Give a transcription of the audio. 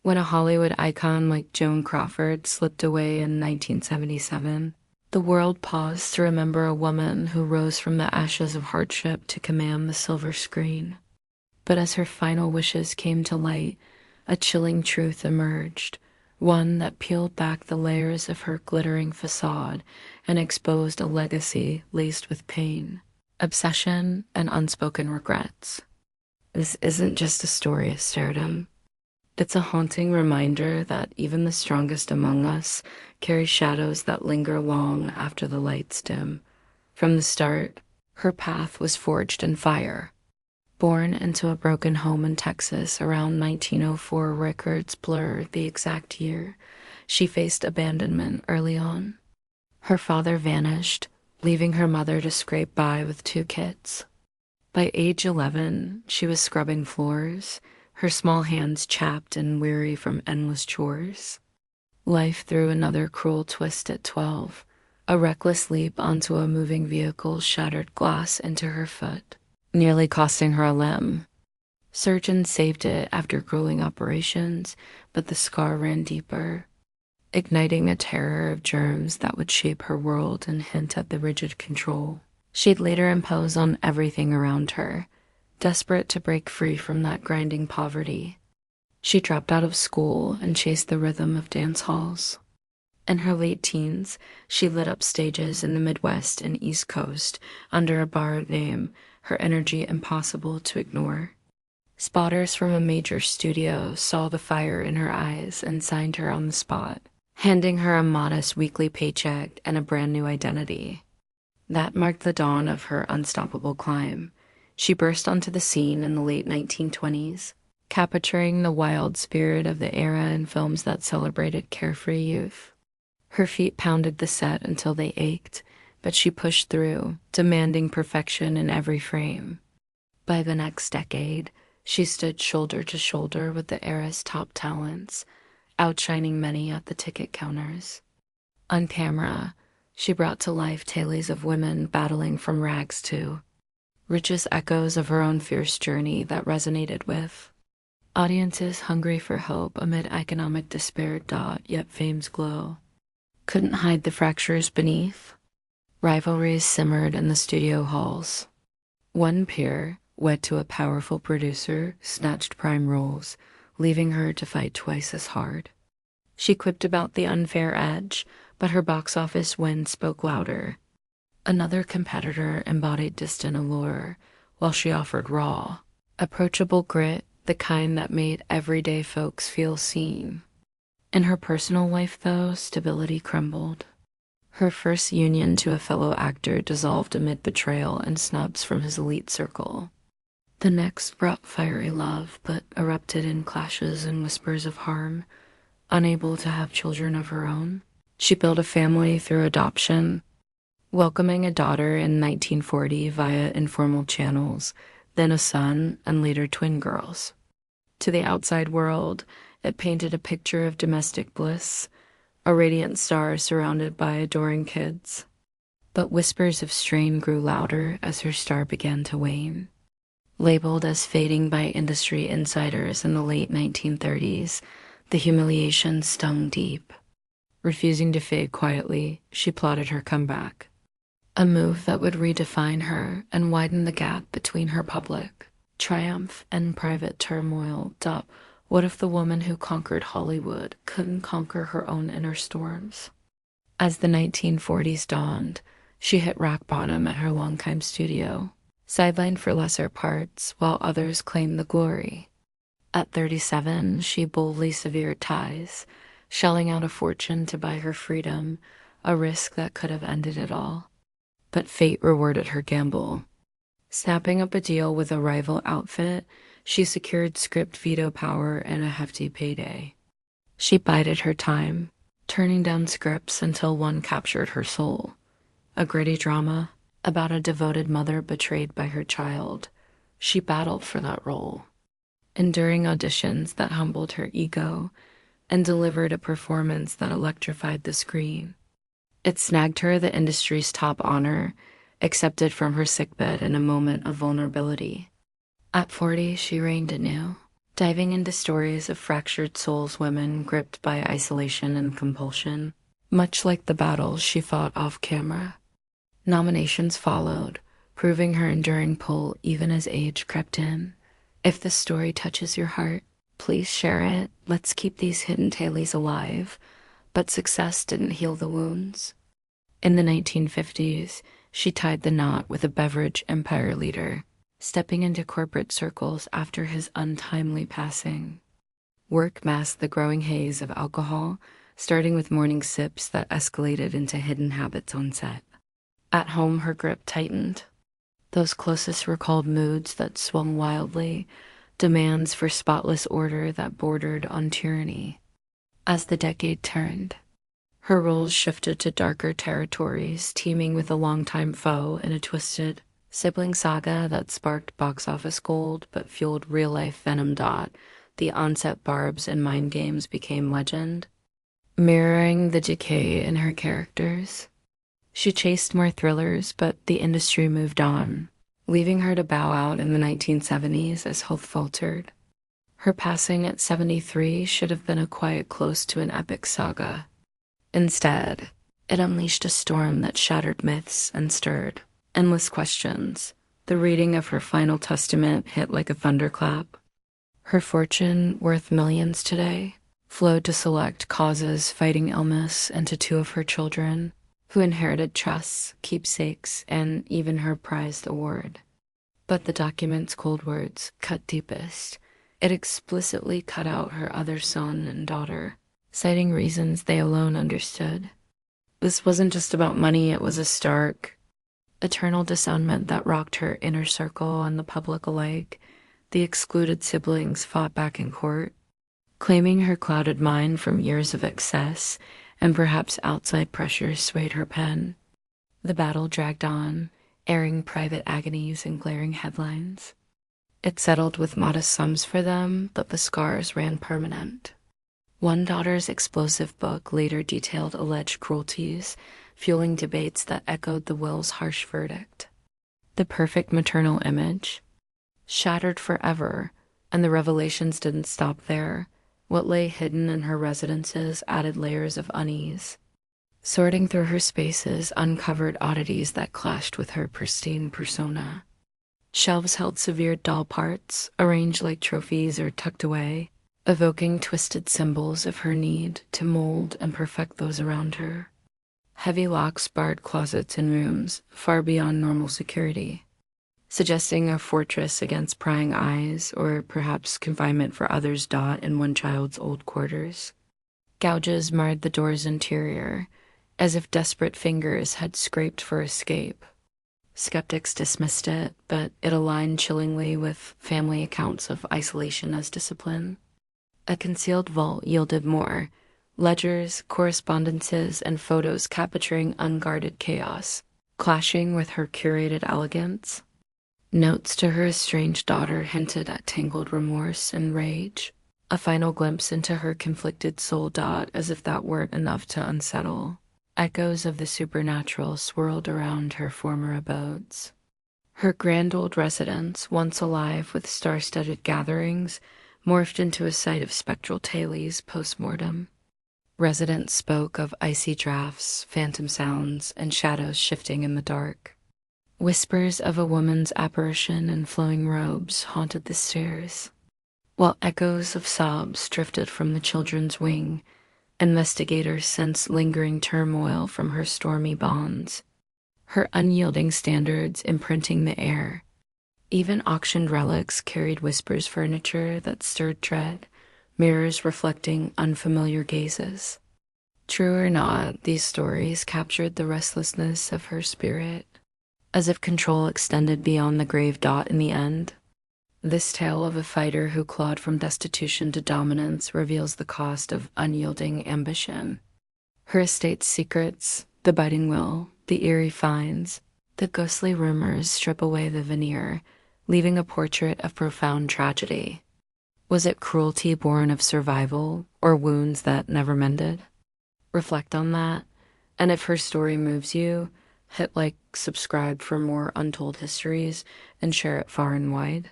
When a Hollywood icon like Joan Crawford slipped away in 1977, the world paused to remember a woman who rose from the ashes of hardship to command the silver screen. But as her final wishes came to light, a chilling truth emerged, one that peeled back the layers of her glittering facade and exposed a legacy laced with pain, obsession, and unspoken regrets. This isn't just a story of stardom. It's a haunting reminder that even the strongest among us carry shadows that linger long after the lights dim. From the start, her path was forged in fire. Born into a broken home in Texas around 1904, records blur the exact year. She faced abandonment early on. Her father vanished, leaving her mother to scrape by with two kids. By age 11, she was scrubbing floors, her small hands chapped and weary from endless chores. Life threw another cruel twist at 12. A reckless leap onto a moving vehicle shattered glass into her foot, nearly costing her a limb. Surgeons saved it after grueling operations, but the scar ran deeper, igniting a terror of germs that would shape her world and hint at the rigid control she'd later impose on everything around her. Desperate to break free from that grinding poverty, she dropped out of school and chased the rhythm of dance halls. In her late teens, she lit up stages in the Midwest and East Coast under a borrowed name, her energy impossible to ignore. Spotters from a major studio saw the fire in her eyes and signed her on the spot, handing her a modest weekly paycheck and a brand new identity. That marked the dawn of her unstoppable climb. She burst onto the scene in the late 1920s, capturing the wild spirit of the era in films that celebrated carefree youth. Her feet pounded the set until they ached, but she pushed through, demanding perfection in every frame. By the next decade, she stood shoulder to shoulder with the era's top talents, outshining many at the ticket counters. On camera, she brought to life tales of women battling from rags to riches, echoes of her own fierce journey that resonated with audiences hungry for hope amid economic despair. Yet fame's glow couldn't hide the fractures beneath. Rivalries simmered in the studio halls. One peer, wed to a powerful producer, snatched prime roles, leaving her to fight twice as hard. She quipped about the unfair edge, but her box office win spoke louder. Another competitor embodied distant allure, while she offered raw, approachable grit, the kind that made everyday folks feel seen. In her personal life, though, stability crumbled. Her first union to a fellow actor dissolved amid betrayal and snubs from his elite circle. The next brought fiery love, but erupted in clashes and whispers of harm. Unable to have children of her own, she built a family through adoption, welcoming a daughter in 1940 via informal channels, then a son, and later twin girls. To the outside world, it painted a picture of domestic bliss, a radiant star surrounded by adoring kids. But whispers of strain grew louder as her star began to wane. Labeled as fading by industry insiders in the late 1930s, the humiliation stung deep. Refusing to fade quietly, she plotted her comeback. A move that would redefine her and widen the gap between her public triumph and private turmoil. What if the woman who conquered Hollywood couldn't conquer her own inner storms? As the 1940s dawned, she hit rock bottom at her longtime studio, sidelined for lesser parts while others claimed the glory. At 37, she boldly severed ties, shelling out a fortune to buy her freedom, a risk that could have ended it all. But fate rewarded her gamble. Snapping up a deal with a rival outfit, she secured script veto power and a hefty payday. She bided her time, turning down scripts until one captured her soul. A gritty drama about a devoted mother betrayed by her child. She battled for that role, enduring auditions that humbled her ego, and delivered a performance that electrified the screen. It snagged her the industry's top honor, accepted from her sickbed in a moment of vulnerability. At 40, she reigned anew, diving into stories of fractured souls, women gripped by isolation and compulsion, much like the battles she fought off camera. Nominations followed, proving her enduring pull even as age crept in. If this story touches your heart, please share it. Let's keep these hidden tales alive. But success didn't heal the wounds. In the 1950s, she tied the knot with a beverage empire leader, stepping into corporate circles after his untimely passing. Work masked the growing haze of alcohol, starting with morning sips that escalated into hidden habits on set. At home, her grip tightened. Those closest recalled moods that swung wildly, demands for spotless order that bordered on tyranny. As the decade turned, her roles shifted to darker territories, teaming with a longtime foe in a twisted sibling saga that sparked box office gold but fueled real-life venom. The onset barbs and mind games became legend, mirroring the decay in her characters. She chased more thrillers, but the industry moved on, leaving her to bow out in the 1970s as health faltered. Her passing at 73 should have been a quiet close to an epic saga. Instead, it unleashed a storm that shattered myths and stirred endless questions. The reading of her final testament hit like a thunderclap. Her fortune, worth millions today, flowed to select causes fighting illness and to two of her children, who inherited trusts, keepsakes, and even her prized award. But the document's cold words cut deepest. It explicitly cut out her other son and daughter, citing reasons they alone understood. This wasn't just about money, it was a stark, eternal disownment that rocked her inner circle and the public alike. The excluded siblings fought back in court, claiming her clouded mind from years of excess, and perhaps outside pressures swayed her pen. The battle dragged on, airing private agonies and glaring headlines. It settled with modest sums for them, but the scars ran permanent. One daughter's explosive book later detailed alleged cruelties, fueling debates that echoed the will's harsh verdict. The perfect maternal image, shattered forever, and the revelations didn't stop there. What lay hidden in her residences added layers of unease. Sorting through her spaces uncovered oddities that clashed with her pristine persona. Shelves held severed doll parts, arranged like trophies or tucked away, evoking twisted symbols of her need to mold and perfect those around her. Heavy locks barred closets and rooms far beyond normal security, suggesting a fortress against prying eyes or perhaps confinement for others. In one child's old quarters. Gouges marred the door's interior, as if desperate fingers had scraped for escape. Skeptics dismissed it, but it aligned chillingly with family accounts of isolation as discipline. A concealed vault yielded more: ledgers, correspondences, and photos capturing unguarded chaos, clashing with her curated elegance. Notes to her estranged daughter hinted at tangled remorse and rage, a final glimpse into her conflicted soul. As if that weren't enough to unsettle, echoes of the supernatural swirled around her former abodes. Her grand old residence, once alive with star-studded gatherings, morphed into a site of spectral tales post-mortem. Residents spoke of icy drafts, phantom sounds, and shadows shifting in the dark. Whispers of a woman's apparition in flowing robes haunted the stairs, while echoes of sobs drifted from the children's wing. Investigators sensed lingering turmoil from her stormy bonds, her unyielding standards imprinting the air. Even auctioned relics carried whispers, furniture that stirred dread, mirrors reflecting unfamiliar gazes. True or not, these stories captured the restlessness of her spirit, as if control extended beyond the grave. In the end, this tale of a fighter who clawed from destitution to dominance reveals the cost of unyielding ambition. Her estate's secrets, the biting will, the eerie finds, the ghostly rumors strip away the veneer, leaving a portrait of profound tragedy. Was it cruelty born of survival, or wounds that never mended? Reflect on that, and if her story moves you, hit like, subscribe for more untold histories, and share it far and wide.